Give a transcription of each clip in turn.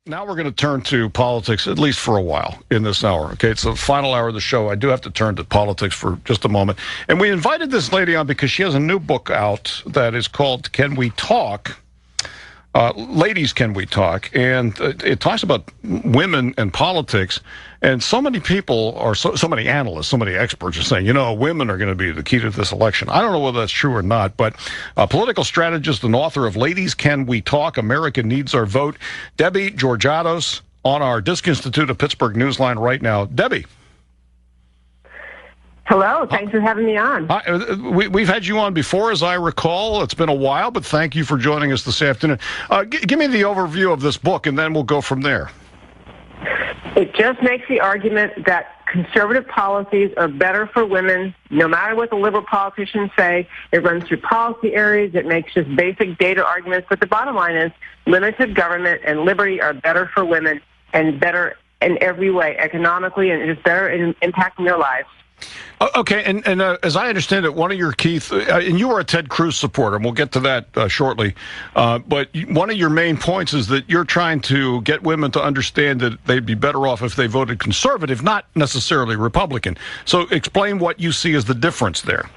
Now we're going to turn to politics, at least for a while, in this hour. Okay, it's the final hour of the show. I do have to turn to politics for just a moment. And we invited this lady on because she has a new book out that is called Can We Talk? Ladies, Can We Talk? And it talks about women and politics. And so many people, or so many analysts, so many experts are saying, women are going to be the key to this election. I don't know whether that's true or not, but a political strategist and author of Ladies, Can We Talk? America Needs Our Vote, Debbie Georgatos, on our Disc Institute of Pittsburgh Newsline right now. Debbie. Hello, thanks for having me on. We've had you on before, as I recall. It's been a while, but thank you for joining us this afternoon. Give me the overview of this book, and then we'll go from there. It just makes the argument that conservative policies are better for women, no matter what the liberal politicians say. It runs through policy areas. It makes just basic data arguments. But the bottom line is limited government and liberty are better for women and better in every way, economically, and it's better in impacting their lives. Okay, and as I understand it, one of your key, and you are a Ted Cruz supporter, and we'll get to that shortly, but one of your main points is that you're trying to get women to understand that they'd be better off if they voted conservative, not necessarily Republican. So explain what you see as the difference there.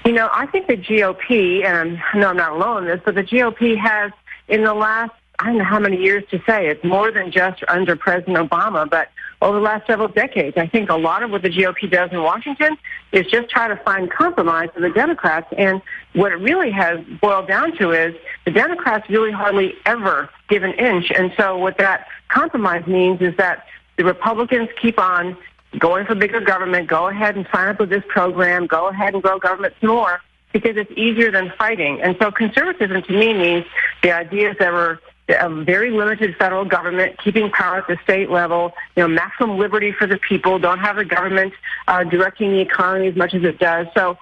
I think the GOP, and I know I'm not alone in this, but the GOP has, in the last, I don't know how many years to say, it's more than just under President Obama, but over the last several decades, I think a lot of what the GOP does in Washington is just try to find compromise with the Democrats. And what it really has boiled down to is the Democrats really hardly ever give an inch. And so what that compromise means is that the Republicans keep on going for bigger government, go ahead and sign up with this program, go ahead and grow government some more, because it's easier than fighting. And so conservatism to me means the ideas that were a very limited federal government, keeping power at the state level, maximum liberty for the people, don't have the government directing the economy as much as it does. So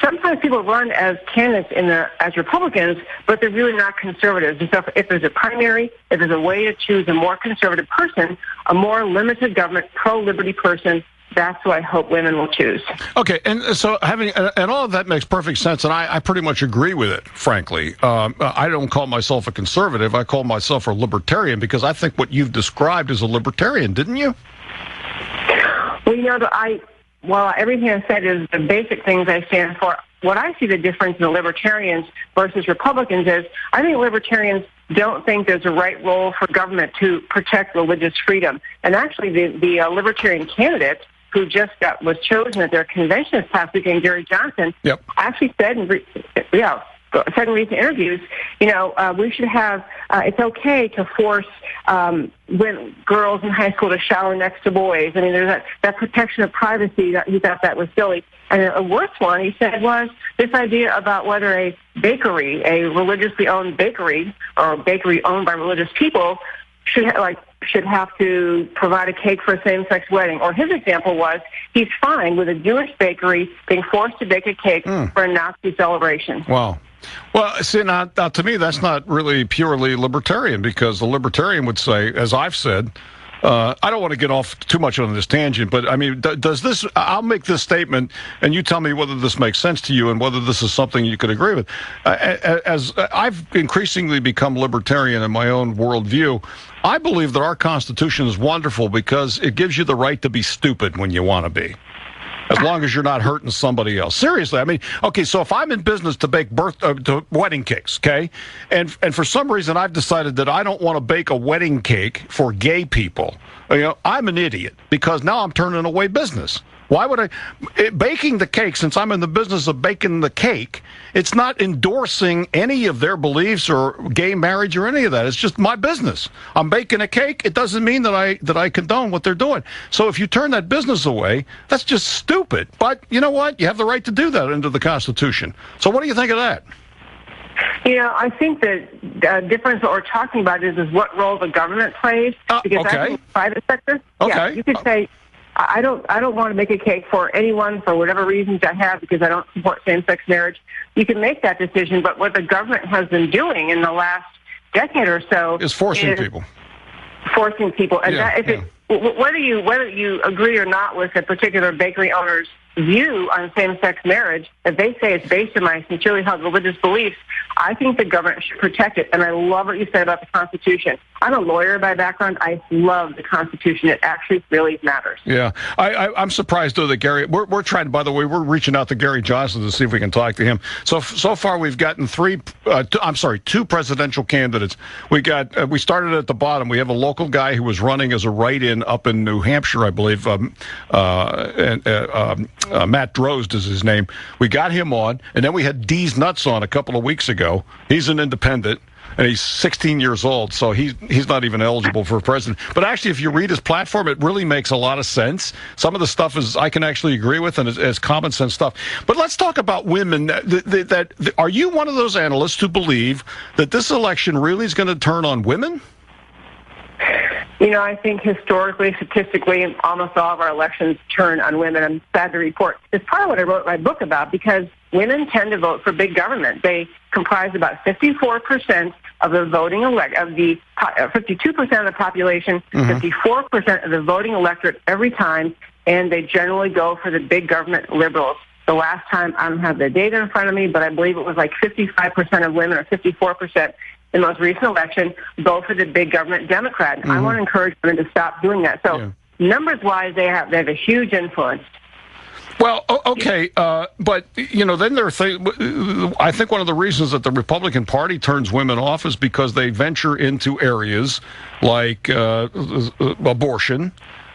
sometimes people run as candidates as Republicans, but they're really not conservatives. And so if there's a primary, if there's a way to choose a more conservative person, a more limited government, pro-liberty person, that's what I hope women will choose. Okay, and so and all of that makes perfect sense, and I pretty much agree with it, frankly. I don't call myself a conservative. I call myself a libertarian because I think what you've described is a libertarian, didn't you? Well, everything I said is the basic things I stand for. What I see the difference in the libertarians versus Republicans is I think libertarians don't think there's a right role for government to protect religious freedom. And actually, the libertarian candidate who just was chosen at their convention this past weekend, Gary Johnson, actually said in recent interviews, we should have, it's okay to force girls in high school to shower next to boys. I mean, there's that protection of privacy. He thought that was silly. And a worse one, he said, was this idea about whether a bakery, a religiously owned bakery, or a bakery owned by religious people, should have to provide a cake for a same-sex wedding. Or his example was he's fine with a Jewish bakery being forced to bake a cake for a Nazi celebration. Wow. Well, see, now to me, that's not really purely libertarian, because the libertarian would say, as I've said, I don't want to get off too much on this tangent, but I mean, does this, I'll make this statement and you tell me whether this makes sense to you and whether this is something you could agree with. As I've increasingly become libertarian in my own worldview, I believe that our Constitution is wonderful because it gives you the right to be stupid when you want to be, as long as you're not hurting somebody else. Seriously, I mean, okay, so if I'm in business to bake to wedding cakes, okay, and for some reason I've decided that I don't want to bake a wedding cake for gay people, I'm an idiot because now I'm turning away business. Why would baking the cake, since I'm in the business of baking the cake, it's not endorsing any of their beliefs or gay marriage or any of that. It's just my business. I'm baking a cake. It doesn't mean that I condone what they're doing. So if you turn that business away, that's just stupid. But you know what? You have the right to do that under the Constitution. So what do you think of that? I think the difference that we're talking about is what role the government plays. Because I think the private sector, you could say, I don't want to make a cake for anyone for whatever reasons I have because I don't support same-sex marriage. You can make that decision, but what the government has been doing in the last decade or so is forcing people. And whether you agree or not with a particular bakery owner's view on same-sex marriage, if they say it's based on my sincerely held religious beliefs, I think the government should protect it. And I love what you said about the Constitution. I'm a lawyer by background. I love the Constitution. It actually really matters. Yeah. I'm surprised, though, that Gary, we're trying, by the way, we're reaching out to Gary Johnson to see if we can talk to him. So far we've gotten two presidential candidates. We started at the bottom. We have a local guy who was running as a write-in up in New Hampshire, I believe. Matt Drozd is his name. We got him on, and then we had Dee's Nuts on a couple of weeks ago. He's an independent, and he's 16 years old, so he's not even eligible for president. But actually, if you read his platform, it really makes a lot of sense. Some of the stuff I can actually agree with, and is common sense stuff. But let's talk about women. Are you one of those analysts who believe that this election really is going to turn on women? I think historically, statistically, almost all of our elections turn on women. I'm sad to report. It's part of what I wrote my book about, because women tend to vote for big government. They comprise about 54% of the voting 52% of the population, 54% of the voting electorate every time, and they generally go for the big government liberals. The last time, I don't have the data in front of me, but I believe it was like 55% of women, or 54%, in the most recent election, go for the big government Democrat. I want to encourage women to stop doing that. So numbers-wise, they have a huge influence. Well, okay, but, then there are I think one of the reasons that the Republican Party turns women off is because they venture into areas like abortion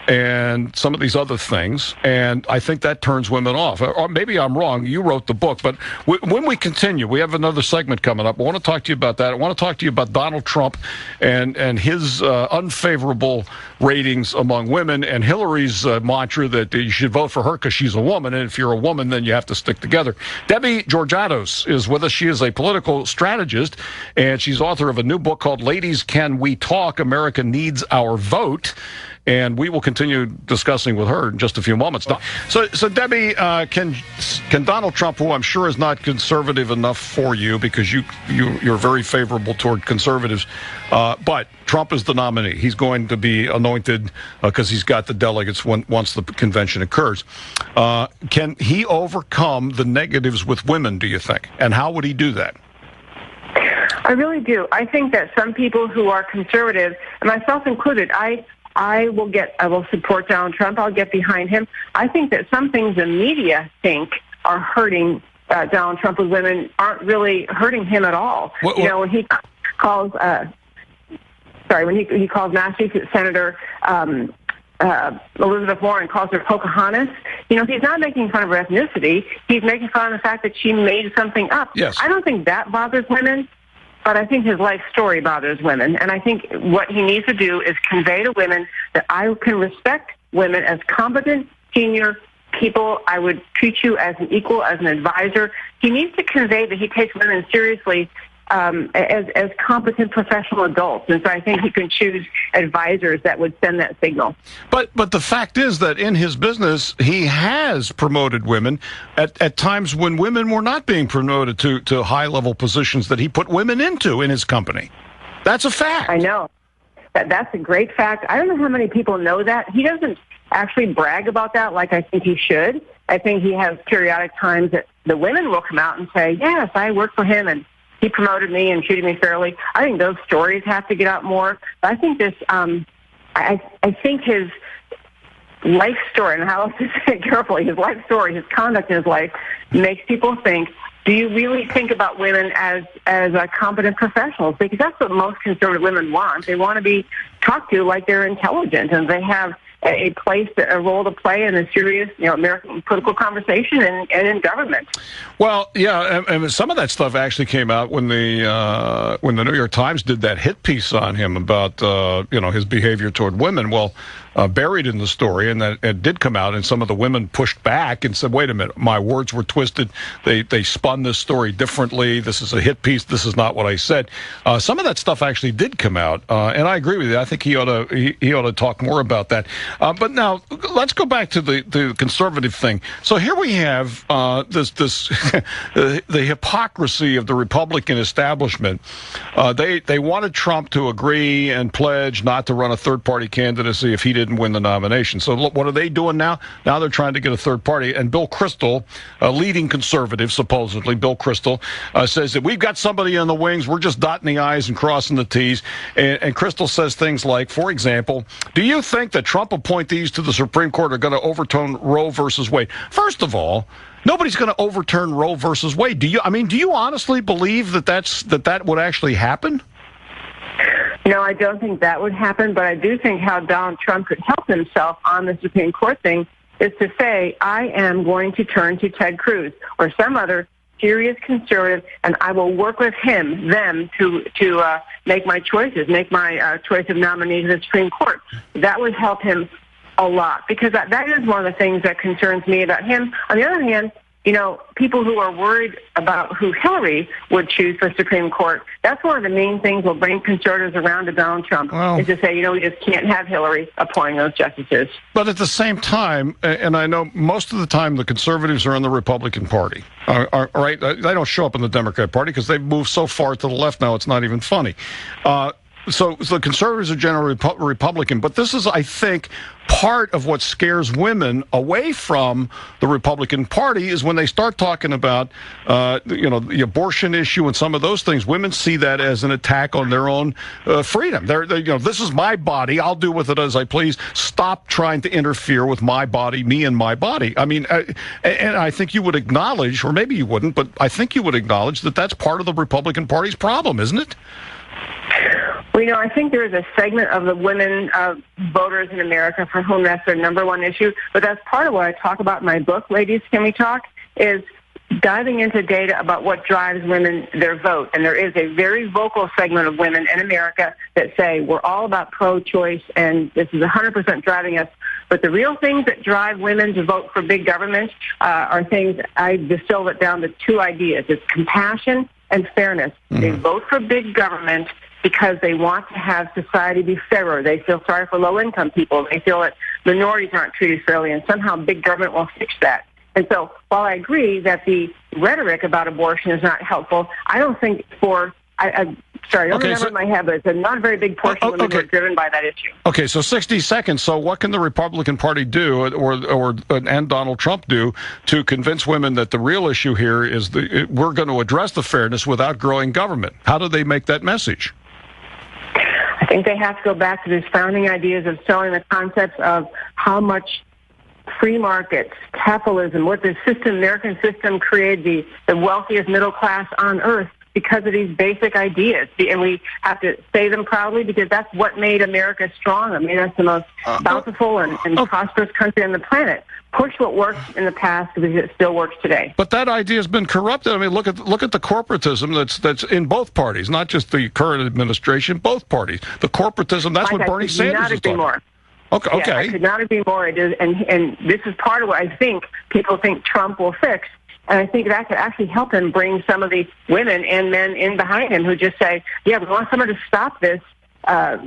and some of these other things, and I think that turns women off. Or maybe I'm wrong. You wrote the book, but when we continue, we have another segment coming up. I want to talk to you about that. I want to talk to you about Donald Trump and his unfavorable ratings among women, and Hillary's mantra that you should vote for her because she's a woman, and if you're a woman, then you have to stick together. Debbie Georgatos is with us. She is a political strategist, and she's author of a new book called Ladies, Can We Talk? America Needs Our Vote. And we will continue discussing with her in just a few moments. So Debbie, can Donald Trump, who I'm sure is not conservative enough for you because you're very favorable toward conservatives, but Trump is the nominee. He's going to be anointed because he's got the delegates once the convention occurs. Can he overcome the negatives with women, do you think? And how would he do that? I really do. I think that some people who are conservative, and myself included, I will support Donald Trump. I'll get behind him. I think that some things the media think are hurting Donald Trump with women aren't really hurting him at all. When he calls, when he calls Massachusetts Senator Elizabeth Warren, calls her Pocahontas. He's not making fun of her ethnicity. He's making fun of the fact that she made something up. Yes. I don't think that bothers women. But I think his life story bothers women. And I think what he needs to do is convey to women that I can respect women as competent, senior people. I would treat you as an equal, as an advisor. He needs to convey that he takes women seriously as competent professional adults. And so I think he can choose advisors that would send that signal. But the fact is that in his business, he has promoted women at times when women were not being promoted to high-level positions that he put women into in his company. That's a fact. I know. That's a great fact. I don't know how many people know that. He doesn't actually brag about that like I think he should. I think he has periodic times that the women will come out and say, yes, I work for him, and he promoted me and treated me fairly. I think those stories have to get out more. But I think this, I think his life story, and how else to say it carefully, his life story, his conduct in his life, makes people think, do you really think about women as competent professionals? Because that's what most conservative women want. They want to be talked to like they're intelligent, and they have a role to play in a serious, American political conversation and in government. Well, yeah, and some of that stuff actually came out when the New York Times did that hit piece on him about his behavior toward women. Well, buried in the story, and that it did come out, and some of the women pushed back and said, wait a minute, my words were twisted. They spun this story differently. This is a hit piece. This is not what I said. Some of that stuff actually did come out, and I agree with you. I think he ought to talk more about that. But now let's go back to the conservative thing. So here we have this the hypocrisy of the Republican establishment. They wanted Trump to agree and pledge not to run a third-party candidacy if he didn't didn't win the nomination. So look, what are they doing now? Now they're trying to get a third party. And Bill Kristol, a leading conservative, supposedly, Bill Kristol, says that we've got somebody in the wings. We're just dotting the I's and crossing the T's. And Kristol says things like, for example, do you think that Trump appointees to the Supreme Court are going to overturn Roe versus Wade? First of all, nobody's going to overturn Roe versus Wade. Do you honestly believe that would actually happen? No, I don't think that would happen, but I do think how Donald Trump could help himself on the Supreme Court thing is to say, I am going to turn to Ted Cruz or some other serious conservative, and I will work with them to make my choices, make my choice of nominee to the Supreme Court. That would help him a lot, because that is one of the things that concerns me about him. On the other hand, people who are worried about who Hillary would choose for Supreme Court, that's one of the main things will bring conservatives around to Donald Trump, is to say, we just can't have Hillary appointing those justices. But at the same time, and I know most of the time the conservatives are in the Republican Party, right? They don't show up in the Democrat Party because they've moved so far to the left now it's not even funny. So the conservatives are generally Republican, but this is, I think, part of what scares women away from the Republican Party is when they start talking about, the abortion issue and some of those things. Women see that as an attack on their own freedom. They're this is my body. I'll do with it as I please. Stop trying to interfere with my body, me and my body. I mean, and I think you would acknowledge, or maybe you wouldn't, but I think you would acknowledge that that's part of the Republican Party's problem, isn't it? Well, I think there is a segment of the women voters in America for whom that's their number one issue. But that's part of what I talk about in my book, Ladies, Can We Talk, is diving into data about what drives women, their vote. And there is a very vocal segment of women in America that say we're all about pro-choice and this is 100% driving us. But the real things that drive women to vote for big government are things, I distill it down to two ideas. It's compassion and fairness. Mm-hmm. They vote for big government because they want to have society be fairer. They feel sorry for low-income people. They feel that minorities aren't treated fairly, and somehow big government will fix that. And so while I agree that the rhetoric about abortion is not helpful, I don't think I don't remember in my head, but it's a not a very big portion of women who are driven by that issue. Okay, so 60 seconds. So what can the Republican Party do, and Donald Trump do, to convince women that the real issue here is we're going to address the fairness without growing government? How do they make that message? I think they have to go back to these founding ideas of selling the concepts of how much free markets, capitalism, what the American system created, the wealthiest middle class on earth because of these basic ideas. And we have to say them proudly because that's what made America strong. It made us the most bountiful and prosperous country on the planet. Push what worked in the past because it still works today. But that idea has been corrupted. I mean, look at the corporatism that's in both parties, not just the current administration, both parties. The corporatism, that's what Bernie Sanders is talking about. Okay. Yeah, I could not agree more. It is, and this is part of what I think people think Trump will fix. And I think that could actually help him bring some of the women and men in behind him who just say, yeah, we want someone to stop this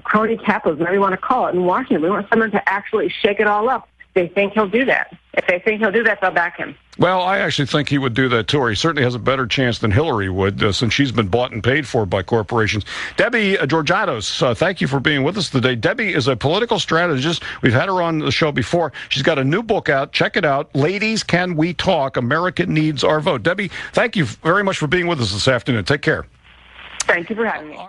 crony capitalism, whatever you want to call it, in Washington. We want someone to actually shake it all up. They think he'll do that. If they think he'll do that, they'll back him. Well, I actually think he would do that, too. Or he certainly has a better chance than Hillary would, since she's been bought and paid for by corporations. Debbie Georgatos, thank you for being with us today. Debbie is a political strategist. We've had her on the show before. She's got a new book out. Check it out. Ladies, Can We Talk? America Needs Our Vote. Debbie, thank you very much for being with us this afternoon. Take care. Thank you for having me.